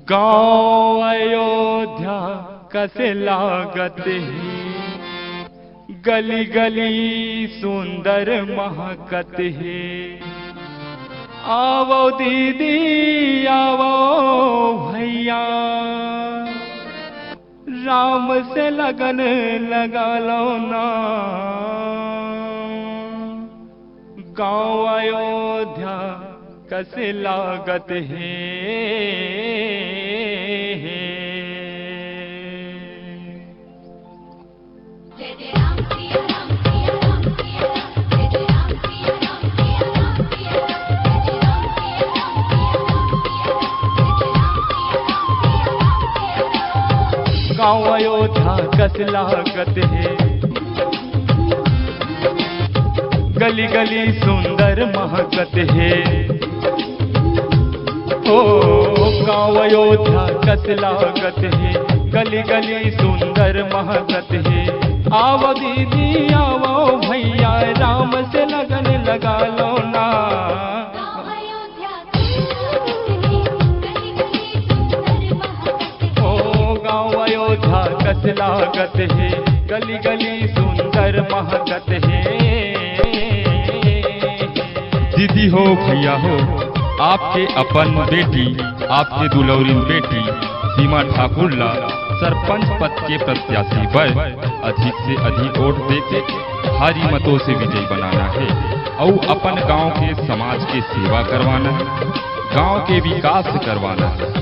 गाँव अयोध्या कैसे लागत है, गली गली सुंदर महकत है। आवो दीदी आवो भैया, राम से लगन लगा लो ना। गाँव अयोध्या कैसे लागत है। गाँव अयोध्या कैसे लागत है, गली गली सुंदर महकत है। ओ गाँव अयोध्या कैसे लागत है, गली गली सुंदर महकत है। आओ दीदी आओ भैया, राम से लगन लगा लो ना। अयोध्या कैसे लागत है, गली गली सुंदर महकत है। दीदी हो भैया हो, आपके अपन बेटी, आपके दुलौरीन बेटी सीमा ठाकुर ला सरपंच पद के प्रत्याशी पर अधिक से अधिक वोट देके भारी मतों से विजयी बनाना है और अपन गांव के समाज के सेवा करवाना है, गांव के विकास करवाना है,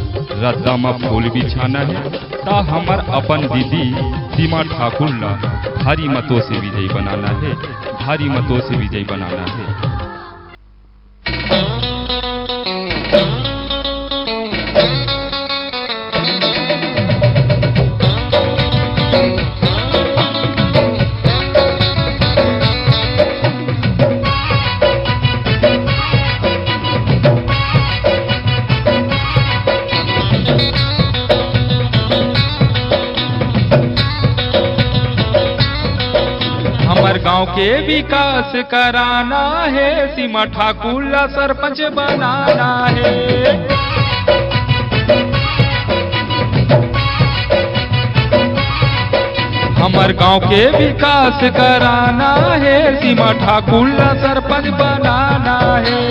रद्दा में फूल बिछाना है। ता हमर अपन दीदी सीमा ठाकुर ला भारी मतों से विजयी बनाना है, भारी मतों से विजयी बनाना है। हमार गांव के विकास कराना है, सीमा ठाकुर ला सरपंच बनाना है। हमार गांव के विकास कराना है, सीमा ठाकुर ला सरपंच बनाना है।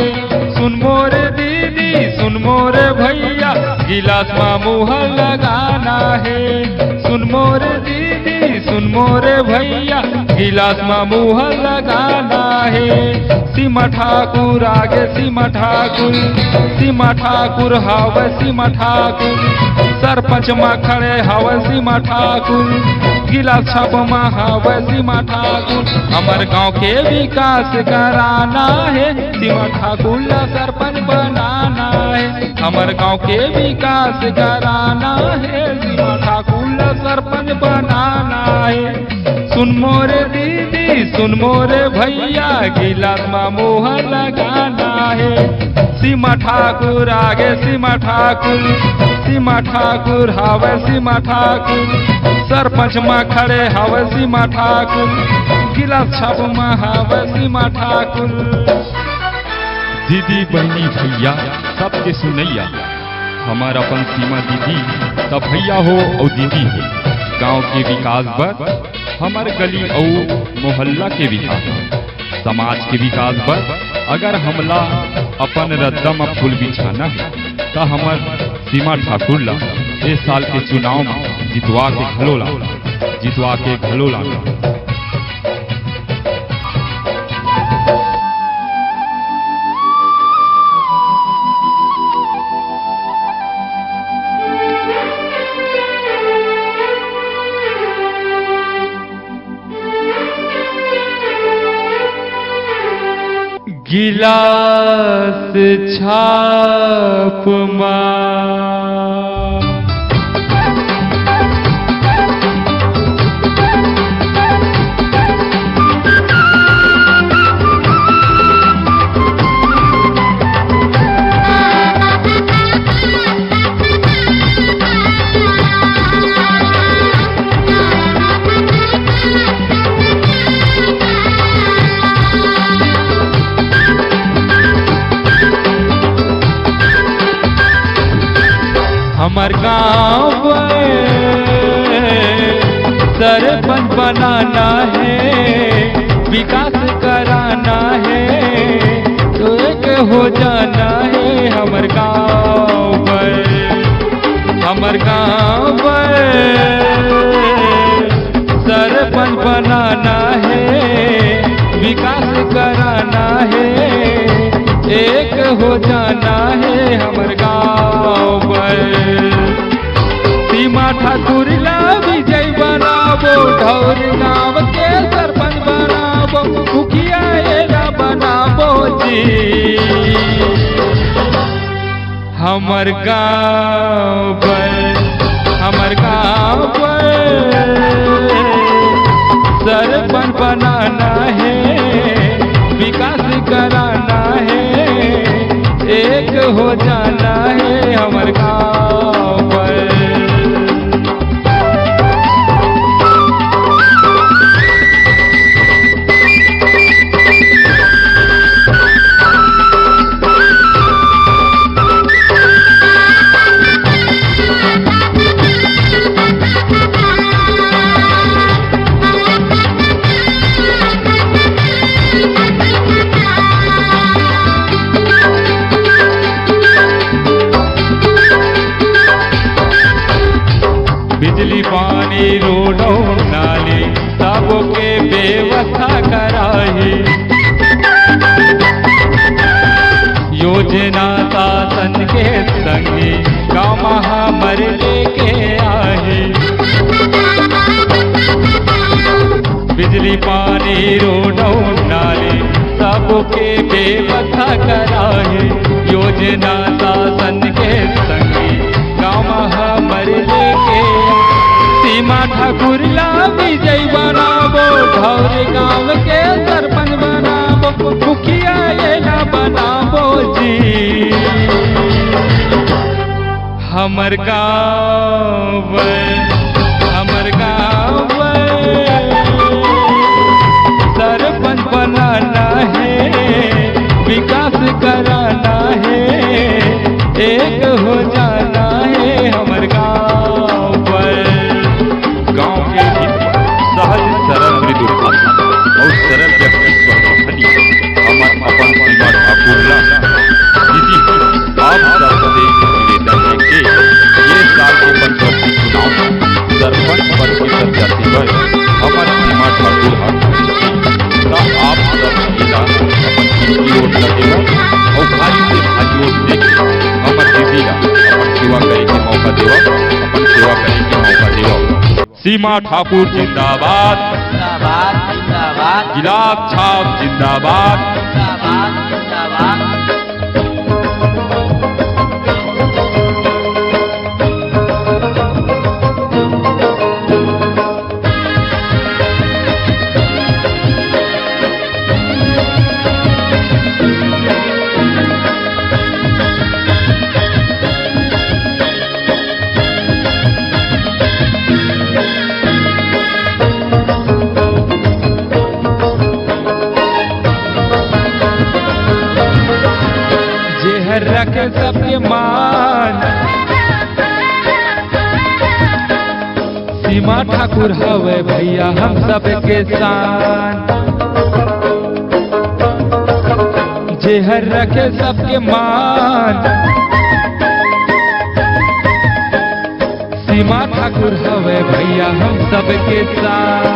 सुन मोरे दीदी सुन मोरे भैया, गिलास में मुँह लगाना है। सुन मोरे दीदी सुन मोरे भैया, गिलास में मुँह लगाना है। सीमा ठाकुर आगे सीमा ठाकुर, सीमा ठाकुर हावे सीमा ठाकुर, सरपंच में खड़े हावे सीमा ठाकुर, गिलास छाप में हावे सीमा ठाकुर। हमार गांव के विकास कराना है, सीमा ठाकुर ला सरपंच बनाना है। हमार गांव के विकास कराना है, सीमा ठाकुर ला सरपंच बनाना है। सुन मोरे दीदी सुन मोरे भैया, गिलास में मुँह लगाना है। सीमा ठाकुर आगे सीमा ठाकुर, सीमा ठाकुर हावे सीमा ठाकुर, सरपंच में खड़े हावे सीमा ठाकुर, गिलास छाप में हावे सीमा ठाकुर। दीदी बहनी भैया सबके सुनैया, हमारा अपन सीमा दीदी तब भैया हो और दीदी हो। गांव के विकास पर, हमार गली और मोहल्ला के विकास, समाज के विकास पर अगर हमला अपन रद्दा में फूल बिछाना है, तो हमार सीमा ठाकुर ला इस साल के चुनाव में जितवा के घलो लाना। गिलास छाप हमर गाँव सरपंच बनाना है, विकास कराना है, तो एक हो जाना है हमर गाँव हमर गाँव सरपंच बनाना है, विकास कराना है, एक हो जाना है हमर गाँव सीमा ठाकुर ला विजय बनाबो, ढौर गाँव के सरपंच बनाबो, मुखिया एला बनाबो जी हमर गाँव सरपंच बनाना है, विकास कराना है, एक हो जाना है हमर गाँव बिजली पानी रोडों नाली सबके व्यवस्था कराही, योजना शासन के संगी गाँव हमर लेके आही, बिजली पानी रोडों नाली सबके व्यवस्था कराही, योजना शासन के संगी गाँव हमर लेके सीमा ठाकुर ला विजय बनाबो, ढौर गाँव के सरपंच बनाबो, मुखिया एला बनाबो जी हमर गाँव सरपंच बनाना है, विकास कराना है, एक हो जाना है हमर गाँव गांव के हित पर सहज सरल मृदु भाषा और सरल व्यक्तित्व धनी हमर अपन सीमा ठाकुर ला दीदी आप सबसे निवेदन है कि ये साल के पंचवर्षीय चुनाव में सरपंच पद की प्रत्याशी पर हमर सीमा ठाकुर आप सब जिला अपन कीमती वोट लगेगा और भाई से भाई वोट देके हमर दीदी ला अपन सेवा करे के मौका देवा, अपन सेवा करे के मौका देवा। सीमा ठाकुर जिंदाबाद जिंदाबाद जिंदाबाद, गिलास छाप जिंदाबाद जिंदाबाद जिंदाबाद। रखे सबके मान सीमा ठाकुर हवे भैया हम सबके शान, जेहर रखे सबके मान सीमा ठाकुर हवे भैया हम सबके शान।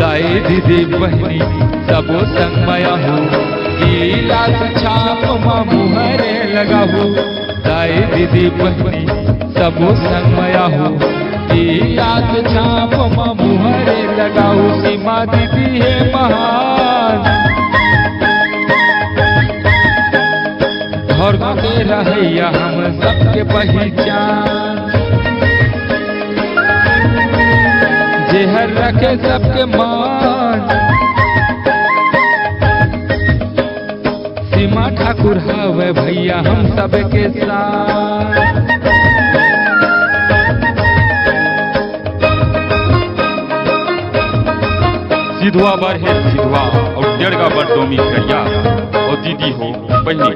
दाई दीदी बहनी सबो संगमया हो, गिलास छाप मुहरे लगाहू, दाई दीदी बहनी सबो संगमया हो, गिलास छाप मुहरे लगाहू। सीमा दीदी है महान, घर के रहैया हम सबके पहचान, जेहर रखे सबके मान सीमा ठाकुर हवे भैया हम सबके साथ। सिधवा बर है सिधवा और डेढ़गा बर डोमी करिया और दीदी हो बहनी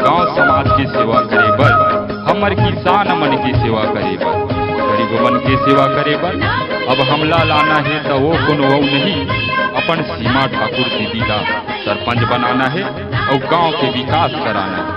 गांव समाज की सेवा करे बर, हमर किसान मन की सेवा करे बर, गरीब मन की सेवा करे बर अब हमला लाना है तो वो कोनो वो नहीं, अपन सीमा ठाकुर दीदी का सरपंच बनाना है और गांव के विकास कराना है।